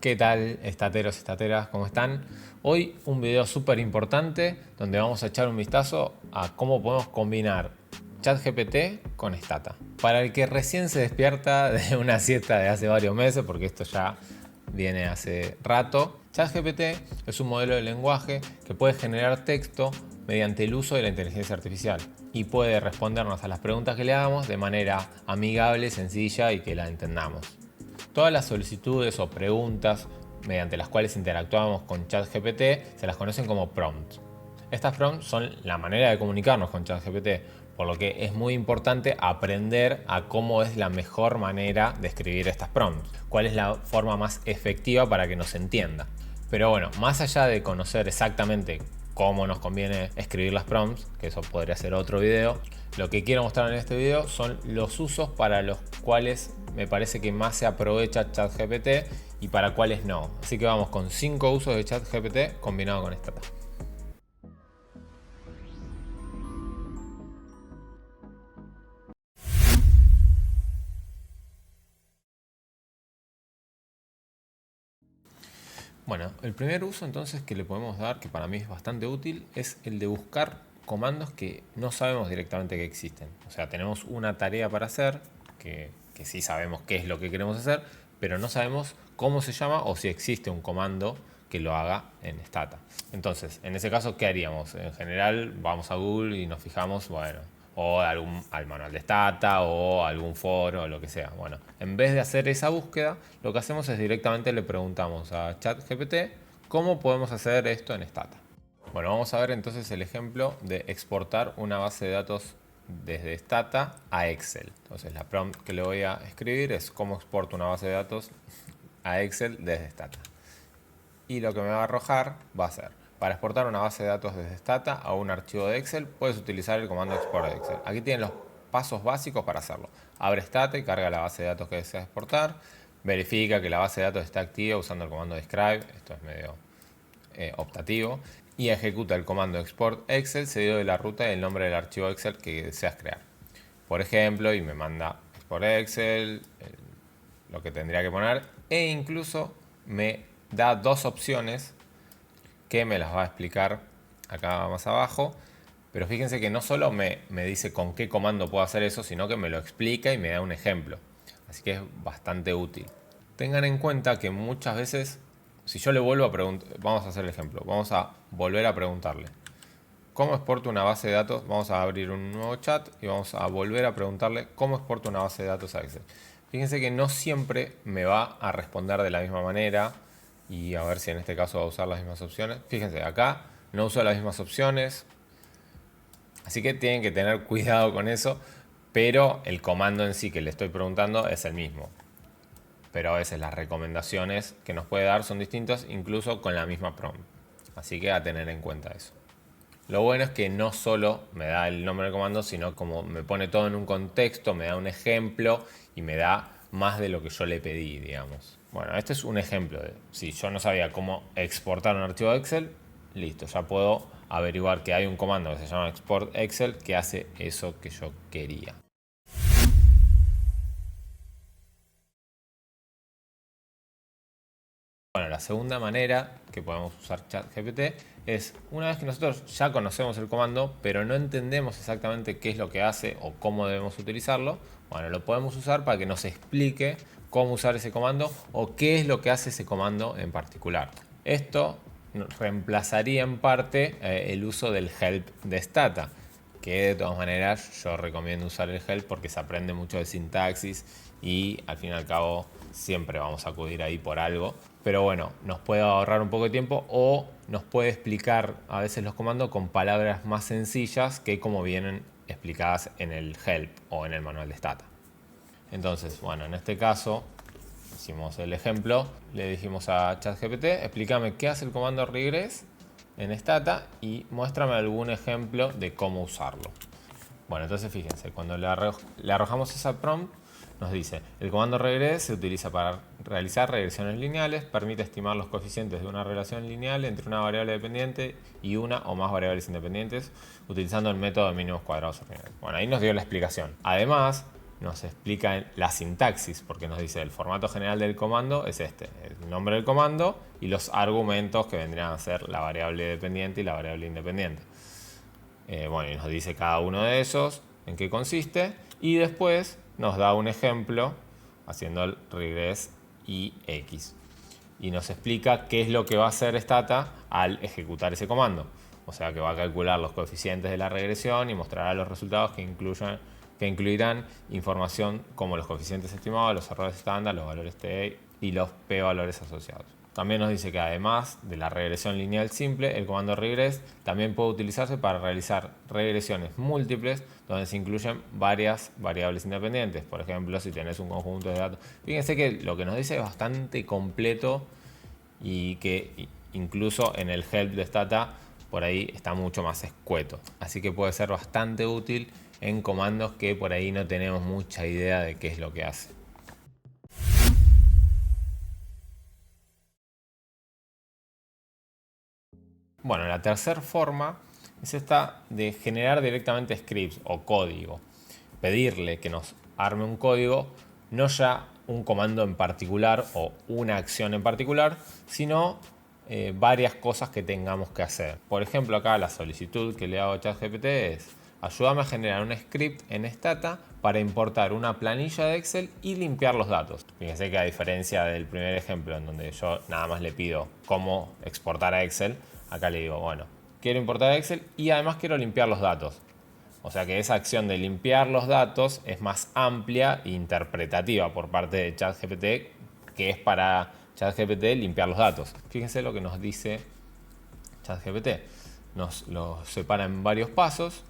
¿Qué tal, estateros, estateras? ¿Cómo están? Hoy un video súper importante donde vamos a echar un vistazo a cómo podemos combinar ChatGPT con Stata. Para el que recién se despierta de una siesta de hace varios meses, porque esto ya viene hace rato, ChatGPT es un modelo de lenguaje que puede generar texto mediante el uso de la inteligencia artificial y puede respondernos a las preguntas que le hagamos de manera amigable, sencilla y que la entendamos. Todas las solicitudes o preguntas mediante las cuales interactuamos con ChatGPT se las conocen como prompts. Estas prompts son la manera de comunicarnos con ChatGPT, por lo que es muy importante aprender a cómo es la mejor manera de escribir estas prompts, cuál es la forma más efectiva para que nos entienda. Pero bueno, más allá de conocer exactamente cómo nos conviene escribir las prompts, que eso podría ser otro video, lo que quiero mostrar en este video son los usos para los cuales me parece que más se aprovecha ChatGPT y para cuáles no. Así que vamos con 5 usos de ChatGPT combinado con Stata. Bueno, el primer uso entonces que le podemos dar, que para mí es bastante útil, es el de buscar comandos que no sabemos directamente que existen. O sea, tenemos una tarea para hacer, que sí sabemos qué es lo que queremos hacer, pero no sabemos cómo se llama o si existe un comando que lo haga en Stata. Entonces, en ese caso, ¿qué haríamos? En general, vamos a Google y nos fijamos, bueno, o al manual de Stata o algún foro o lo que sea. Bueno, en vez de hacer esa búsqueda, lo que hacemos es directamente le preguntamos a ChatGPT cómo podemos hacer esto en Stata. Bueno, vamos a ver entonces el ejemplo de exportar una base de datos desde Stata a Excel. Entonces la prompt que le voy a escribir es cómo exporto una base de datos a Excel desde Stata. Y lo que me va a arrojar va a ser: para exportar una base de datos desde Stata a un archivo de Excel, puedes utilizar el comando export de Excel. Aquí tienen los pasos básicos para hacerlo. Abre Stata y carga la base de datos que deseas exportar. Verifica que la base de datos está activa usando el comando describe. Esto es medio optativo. Y ejecuta el comando export Excel seguido de la ruta y el nombre del archivo Excel que deseas crear. Por ejemplo, y me manda export Excel, lo que tendría que poner, e incluso me da dos opciones que me las va a explicar acá más abajo. Pero fíjense que no solo me dice con qué comando puedo hacer eso, sino que me lo explica y me da un ejemplo. Así que es bastante útil. Tengan en cuenta que muchas veces, si yo le vuelvo a preguntar, vamos a hacer el ejemplo, vamos a volver a preguntarle ¿cómo exporto una base de datos? Vamos a abrir un nuevo chat y vamos a volver a preguntarle ¿cómo exporto una base de datos a Excel? Fíjense que no siempre me va a responder de la misma manera, y a ver si en este caso va a usar las mismas opciones. Fíjense, acá no uso las mismas opciones, así que tienen que tener cuidado con eso, pero el comando en sí que le estoy preguntando es el mismo. Pero a veces las recomendaciones que nos puede dar son distintas, incluso con la misma prompt. Así que a tener en cuenta eso. Lo bueno es que no solo me da el nombre del comando, sino como me pone todo en un contexto, me da un ejemplo y me da más de lo que yo le pedí, digamos. Bueno, este es un ejemplo de si yo no sabía cómo exportar un archivo de Excel, listo, ya puedo averiguar que hay un comando que se llama export Excel que hace eso que yo quería. Bueno, la segunda manera que podemos usar ChatGPT es una vez que nosotros ya conocemos el comando, pero no entendemos exactamente qué es lo que hace o cómo debemos utilizarlo. Bueno, lo podemos usar para que nos explique cómo usar ese comando o qué es lo que hace ese comando en particular. Esto reemplazaría en parte el uso del help de Stata, que de todas maneras yo recomiendo usar el help porque se aprende mucho de sintaxis y al fin y al cabo siempre vamos a acudir ahí por algo. Pero bueno, nos puede ahorrar un poco de tiempo o nos puede explicar a veces los comandos con palabras más sencillas que como vienen explicadas en el help o en el manual de Stata. Entonces, bueno, en este caso hicimos el ejemplo, le dijimos a ChatGPT, explícame qué hace el comando regress en Stata y muéstrame algún ejemplo de cómo usarlo. Bueno, entonces fíjense, cuando le arrojamos esa prompt, nos dice: el comando regress se utiliza para realizar regresiones lineales, permite estimar los coeficientes de una relación lineal entre una variable dependiente y una o más variables independientes utilizando el método de mínimos cuadrados ordinarios. Bueno, ahí nos dio la explicación. Además, nos explica la sintaxis, porque nos dice el formato general del comando es este, el nombre del comando y los argumentos que vendrían a ser la variable dependiente y la variable independiente. Bueno, y nos dice cada uno de esos, en qué consiste, y después nos da un ejemplo haciendo el regress ix. Y nos explica qué es lo que va a hacer Stata al ejecutar ese comando. O sea que va a calcular los coeficientes de la regresión y mostrará los resultados que incluirán información como los coeficientes estimados, los errores estándar, los valores TE y los p-valores asociados. También nos dice que además de la regresión lineal simple, el comando regress también puede utilizarse para realizar regresiones múltiples donde se incluyen varias variables independientes. Por ejemplo, si tenés un conjunto de datos. Fíjense que lo que nos dice es bastante completo y que incluso en el help de Stata por ahí está mucho más escueto. Así que puede ser bastante útil en comandos que por ahí no tenemos mucha idea de qué es lo que hace. Bueno, la tercera forma es esta de generar directamente scripts o código. Pedirle que nos arme un código, no ya un comando en particular o una acción en particular, sino varias cosas que tengamos que hacer. Por ejemplo, acá la solicitud que le hago a ChatGPT es: ayúdame a generar un script en Stata para importar una planilla de Excel y limpiar los datos. Fíjense que a diferencia del primer ejemplo en donde yo nada más le pido cómo exportar a Excel, acá le digo, bueno, quiero importar a Excel y además quiero limpiar los datos. O sea que esa acción de limpiar los datos es más amplia e interpretativa por parte de ChatGPT, que es para ChatGPT limpiar los datos. Fíjense lo que nos dice ChatGPT. Nos lo separa en varios pasos.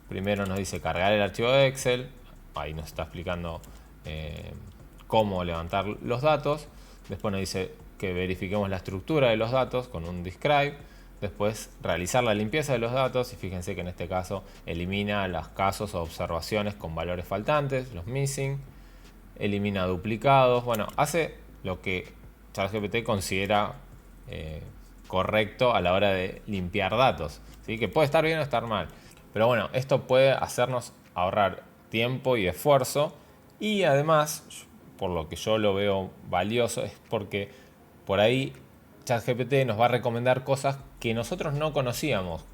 Primero nos dice cargar el archivo de Excel. Ahí nos está explicando cómo levantar los datos. Después nos dice que verifiquemos la estructura de los datos con un describe. Después realizar la limpieza de los datos y fíjense que en este caso elimina los casos o observaciones con valores faltantes, los missing, elimina duplicados, bueno, hace lo que ChatGPT considera correcto a la hora de limpiar datos, ¿sí? Que puede estar bien o estar mal, pero bueno, esto puede hacernos ahorrar tiempo y esfuerzo y además, por lo que yo lo veo valioso, es porque por ahí ChatGPT nos va a recomendar cosas que nosotros no conocíamos,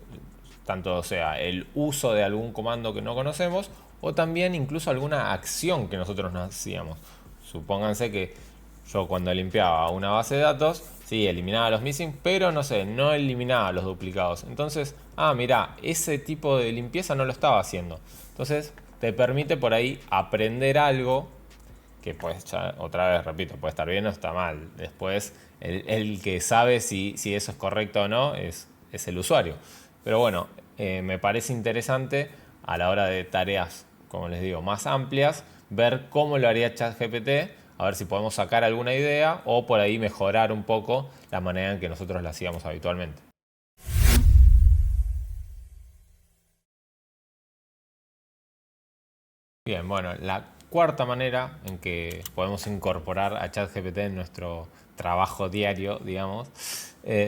tanto sea el uso de algún comando que no conocemos o también incluso alguna acción que nosotros no hacíamos. Supónganse que yo cuando limpiaba una base de datos, sí, eliminaba los missing, pero no sé, no eliminaba los duplicados. Entonces, mira, ese tipo de limpieza no lo estaba haciendo. Entonces, te permite por ahí aprender algo que pues ya, otra vez repito, puede estar bien o está mal. Después el que sabe si eso es correcto o no es el usuario. Pero bueno, me parece interesante a la hora de tareas, como les digo, más amplias, ver cómo lo haría ChatGPT, a ver si podemos sacar alguna idea o por ahí mejorar un poco la manera en que nosotros la hacíamos habitualmente. Bien, bueno, la cuarta manera en que podemos incorporar a ChatGPT en nuestro trabajo diario, digamos,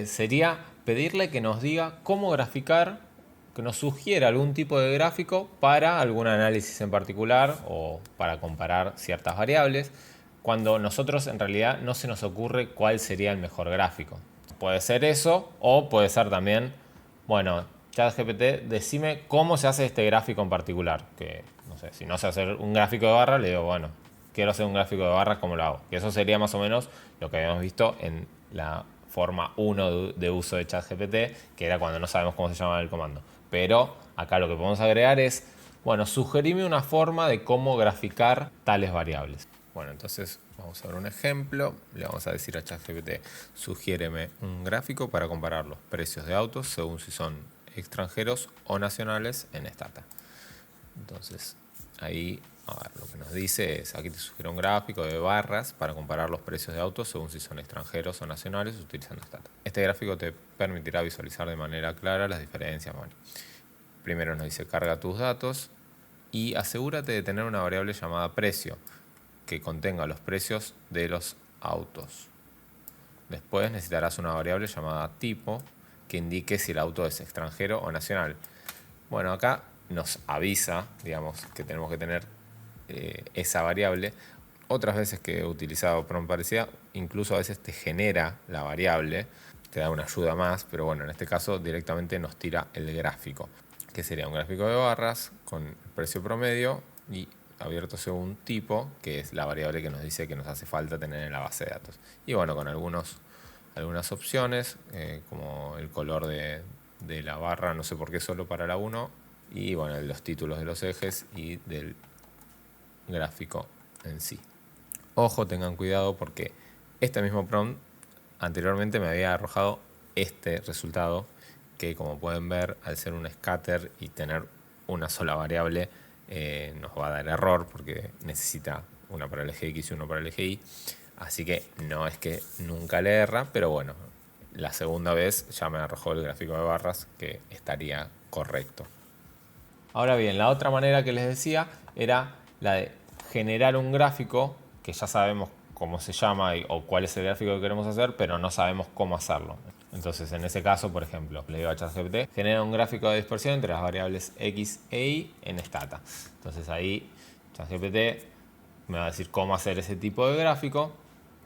sería pedirle que nos diga cómo graficar, que nos sugiera algún tipo de gráfico para algún análisis en particular o para comparar ciertas variables, cuando nosotros en realidad no se nos ocurre cuál sería el mejor gráfico. Puede ser eso o puede ser también, bueno, ChatGPT, decime cómo se hace este gráfico en particular. Que no sé, si no sé hacer un gráfico de barra, le digo, bueno, quiero hacer un gráfico de barras, ¿cómo lo hago? Que eso sería más o menos lo que habíamos visto en la forma 1 de uso de ChatGPT, que era cuando no sabemos cómo se llama el comando. Pero acá lo que podemos agregar es, bueno, sugerime una forma de cómo graficar tales variables. Bueno, entonces vamos a ver un ejemplo. Le vamos a decir a ChatGPT, sugiéreme un gráfico para comparar los precios de autos según si son extranjeros o nacionales en Stata. Entonces, ahí a ver, lo que nos dice es, aquí te sugiero un gráfico de barras para comparar los precios de autos según si son extranjeros o nacionales utilizando Stata. Este gráfico te permitirá visualizar de manera clara las diferencias. Bueno, primero nos dice, carga tus datos y asegúrate de tener una variable llamada precio que contenga los precios de los autos. Después necesitarás una variable llamada tipo que indique si el auto es extranjero o nacional. Bueno, acá nos avisa, digamos, que tenemos que tener esa variable. Otras veces que he utilizado prompt parecida, incluso a veces te genera la variable, te da una ayuda más, pero bueno, en este caso directamente nos tira el gráfico, que sería un gráfico de barras con el precio promedio y abierto según tipo, que es la variable que nos dice que nos hace falta tener en la base de datos. Y bueno, con algunas opciones, como el color de la barra, no sé por qué solo para la 1, y bueno, los títulos de los ejes y del gráfico en sí. Ojo, tengan cuidado porque este mismo prompt anteriormente me había arrojado este resultado, que como pueden ver, al ser un scatter y tener una sola variable, nos va a dar error porque necesita una para el eje X y uno para el eje Y. Así que no es que nunca le erra, pero bueno, la segunda vez ya me arrojó el gráfico de barras, que estaría correcto. Ahora bien, la otra manera que les decía era la de generar un gráfico que ya sabemos cómo se llama o cuál es el gráfico que queremos hacer, pero no sabemos cómo hacerlo. Entonces, en ese caso, por ejemplo, le digo a ChatGPT, genera un gráfico de dispersión entre las variables X e Y en Stata. Entonces ahí ChatGPT me va a decir cómo hacer ese tipo de gráfico.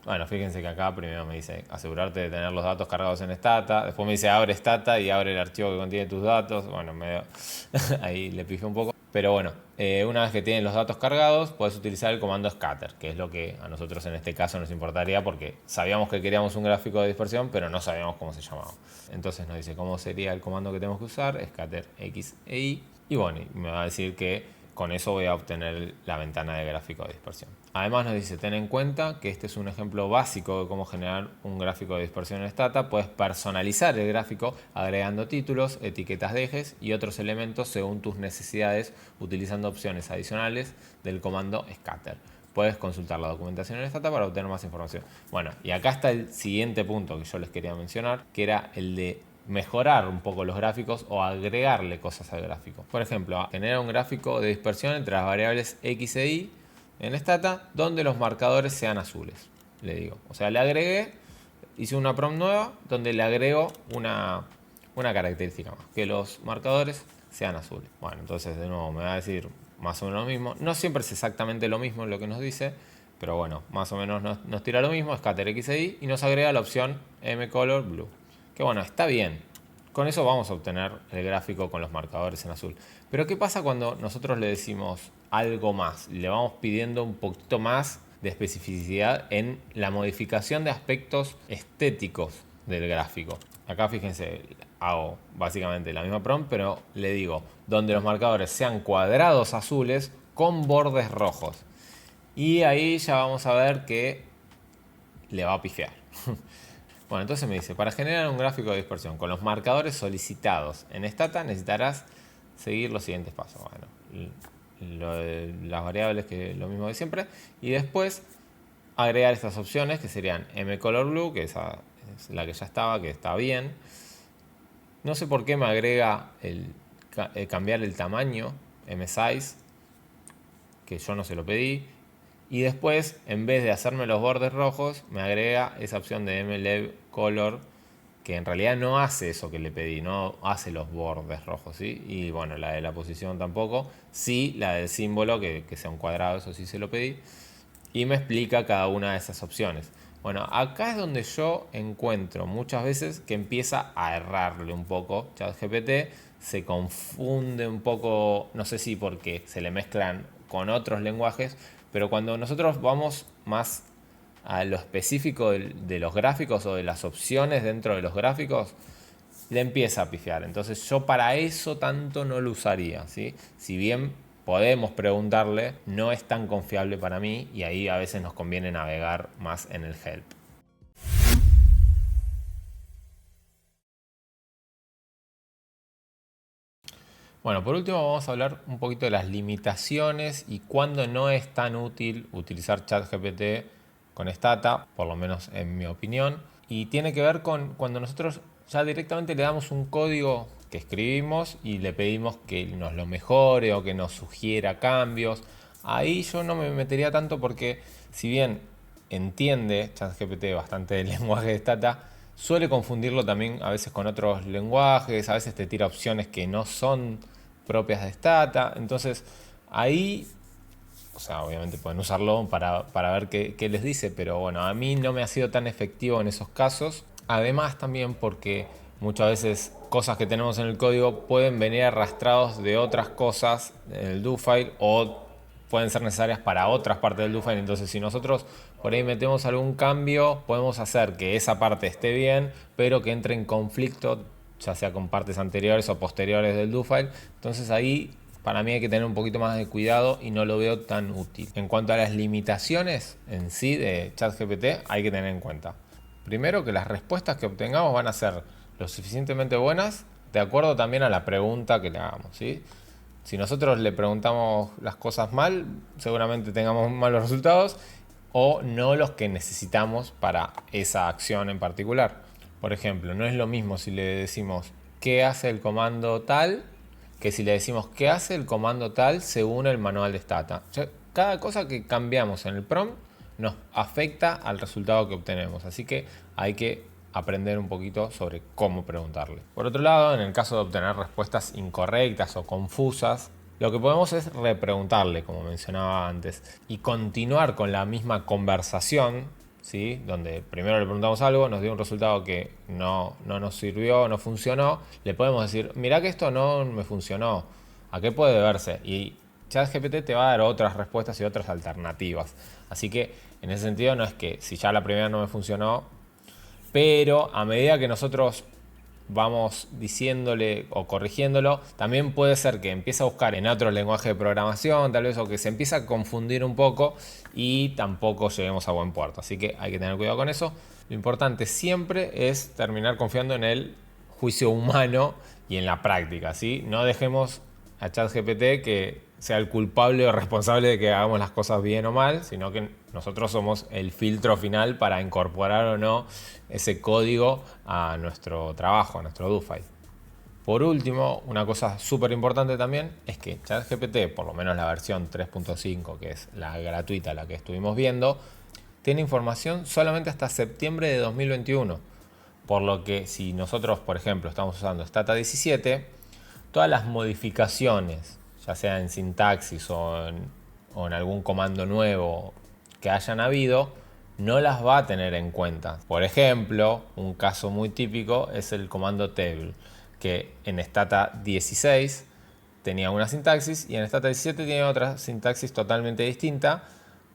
Bueno, fíjense que acá primero me dice asegurarte de tener los datos cargados en Stata. Después me dice abre Stata y abre el archivo que contiene tus datos. Bueno, ahí le pifé un poco. Pero bueno, una vez que tienen los datos cargados, puedes utilizar el comando scatter, que es lo que a nosotros en este caso nos importaría porque sabíamos que queríamos un gráfico de dispersión, pero no sabíamos cómo se llamaba. Entonces nos dice cómo sería el comando que tenemos que usar, scatter X e Y. Y bueno, me va a decir que con eso voy a obtener la ventana de gráfico de dispersión. Además nos dice, ten en cuenta que este es un ejemplo básico de cómo generar un gráfico de dispersión en Stata. Puedes personalizar el gráfico agregando títulos, etiquetas de ejes y otros elementos según tus necesidades utilizando opciones adicionales del comando scatter. Puedes consultar la documentación en Stata para obtener más información. Bueno, y acá está el siguiente punto que yo les quería mencionar, que era el de mejorar un poco los gráficos o agregarle cosas al gráfico. Por ejemplo, generar un gráfico de dispersión entre las variables X e Y en Stata donde los marcadores sean azules, le digo. O sea, le agregué, hice una prompt nueva donde le agrego una característica más, que los marcadores sean azules. Bueno, entonces de nuevo me va a decir más o menos lo mismo. No siempre es exactamente lo mismo lo que nos dice, pero bueno, más o menos nos tira lo mismo, scatter X e Y, y nos agrega la opción mcolor blue. Que bueno, está bien. Con eso vamos a obtener el gráfico con los marcadores en azul. Pero ¿qué pasa cuando nosotros le decimos algo más? Le vamos pidiendo un poquito más de especificidad en la modificación de aspectos estéticos del gráfico. Acá fíjense, hago básicamente la misma prompt, pero le digo donde los marcadores sean cuadrados azules con bordes rojos. Y ahí ya vamos a ver que le va a pifiar. Bueno, entonces me dice, para generar un gráfico de dispersión con los marcadores solicitados en Stata necesitarás seguir los siguientes pasos. Bueno, las variables, que lo mismo de siempre, y después agregar estas opciones que serían mcolorBlue, que esa es la que ya estaba, que está bien. No sé por qué me agrega cambiar el tamaño, msize, que yo no se lo pedí. Y después, en vez de hacerme los bordes rojos, me agrega esa opción de mLevColor, que en realidad no hace eso que le pedí, no hace los bordes rojos, ¿sí? Y bueno, la de la posición tampoco. Sí, la del símbolo, que sea un cuadrado, eso sí se lo pedí. Y me explica cada una de esas opciones. Bueno, acá es donde yo encuentro muchas veces que empieza a errarle un poco ChatGPT, se confunde un poco, no sé si porque se le mezclan con otros lenguajes, pero cuando nosotros vamos más a lo específico de los gráficos o de las opciones dentro de los gráficos, le empieza a pifiar. Entonces yo para eso tanto no lo usaría, ¿sí? Si bien podemos preguntarle, no es tan confiable para mí y ahí a veces nos conviene navegar más en el help. Bueno, por último vamos a hablar un poquito de las limitaciones y cuándo no es tan útil utilizar ChatGPT con Stata, por lo menos en mi opinión. Y tiene que ver con cuando nosotros ya directamente le damos un código que escribimos y le pedimos que nos lo mejore o que nos sugiera cambios. Ahí yo no me metería tanto porque si bien entiende ChatGPT bastante del lenguaje de Stata, suele confundirlo también a veces con otros lenguajes, a veces te tira opciones que no son propias de Stata. Entonces ahí O sea, obviamente pueden usarlo para ver qué les dice, pero bueno, a mí no me ha sido tan efectivo en esos casos. Además también porque muchas veces cosas que tenemos en el código pueden venir arrastrados de otras cosas en el do file o pueden ser necesarias para otras partes del do file. Entonces si nosotros por ahí metemos algún cambio, podemos hacer que esa parte esté bien, pero que entre en conflicto, ya sea con partes anteriores o posteriores del do file. Entonces ahí para mí hay que tener un poquito más de cuidado y no lo veo tan útil. En cuanto a las limitaciones en sí de ChatGPT, hay que tener en cuenta. Primero, que las respuestas que obtengamos van a ser lo suficientemente buenas de acuerdo también a la pregunta que le hagamos, ¿sí? Si nosotros le preguntamos las cosas mal, seguramente tengamos malos resultados o no los que necesitamos para esa acción en particular. Por ejemplo, no es lo mismo si le decimos ¿qué hace el comando tal? Que si le decimos qué hace el comando tal según el manual de Stata. O sea, cada cosa que cambiamos en el prompt nos afecta al resultado que obtenemos. Así que hay que aprender un poquito sobre cómo preguntarle. Por otro lado, en el caso de obtener respuestas incorrectas o confusas, lo que podemos es repreguntarle, como mencionaba antes, y continuar con la misma conversación, ¿sí? Donde primero le preguntamos algo, nos dio un resultado que no nos sirvió, no funcionó. Le podemos decir, mirá que esto no me funcionó, ¿a qué puede deberse? Y ChatGPT te va a dar otras respuestas y otras alternativas. Así que en ese sentido no es que si ya la primera no me funcionó, pero a medida que nosotros vamos diciéndole o corrigiéndolo, también puede ser que empiece a buscar en otro lenguaje de programación, tal vez, o que se empiece a confundir un poco y tampoco lleguemos a buen puerto. Así que hay que tener cuidado con eso. Lo importante siempre es terminar confiando en el juicio humano y en la práctica, ¿sí? No dejemos a ChatGPT que sea el culpable o responsable de que hagamos las cosas bien o mal, sino que nosotros somos el filtro final para incorporar o no ese código a nuestro trabajo, a nuestro do file. Por último, una cosa súper importante también es que ChatGPT, por lo menos la versión 3.5, que es la gratuita, la que estuvimos viendo, tiene información solamente hasta septiembre de 2021. Por lo que si nosotros, por ejemplo, estamos usando Stata 17, todas las modificaciones, ya sea en sintaxis o en algún comando nuevo que hayan habido, no las va a tener en cuenta. Por ejemplo, un caso muy típico es el comando table, que en Stata 16 tenía una sintaxis y en Stata 17 tiene otra sintaxis totalmente distinta,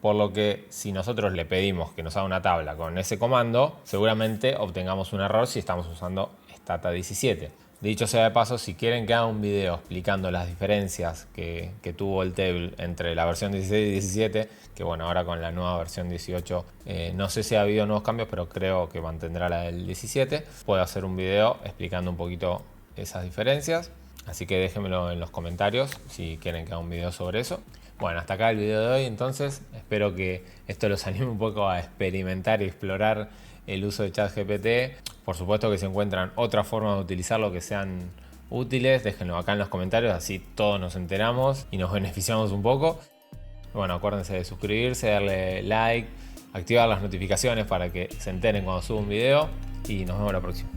por lo que si nosotros le pedimos que nos haga una tabla con ese comando, seguramente obtengamos un error si estamos usando Stata 17. Dicho sea de paso, si quieren que haga un video explicando las diferencias que tuvo el table entre la versión 16 y 17, que bueno, ahora con la nueva versión 18 no sé si ha habido nuevos cambios, pero creo que mantendrá la del 17, puedo hacer un video explicando un poquito esas diferencias, así que déjenmelo en los comentarios si quieren que haga un video sobre eso. Bueno, hasta acá el video de hoy, entonces espero que esto los anime un poco a experimentar y explorar el uso de ChatGPT. Por supuesto que si encuentran otras formas de utilizarlo que sean útiles, déjenlo acá en los comentarios, así todos nos enteramos y nos beneficiamos un poco. Bueno, acuérdense de suscribirse, darle like, activar las notificaciones para que se enteren cuando subo un video y nos vemos la próxima.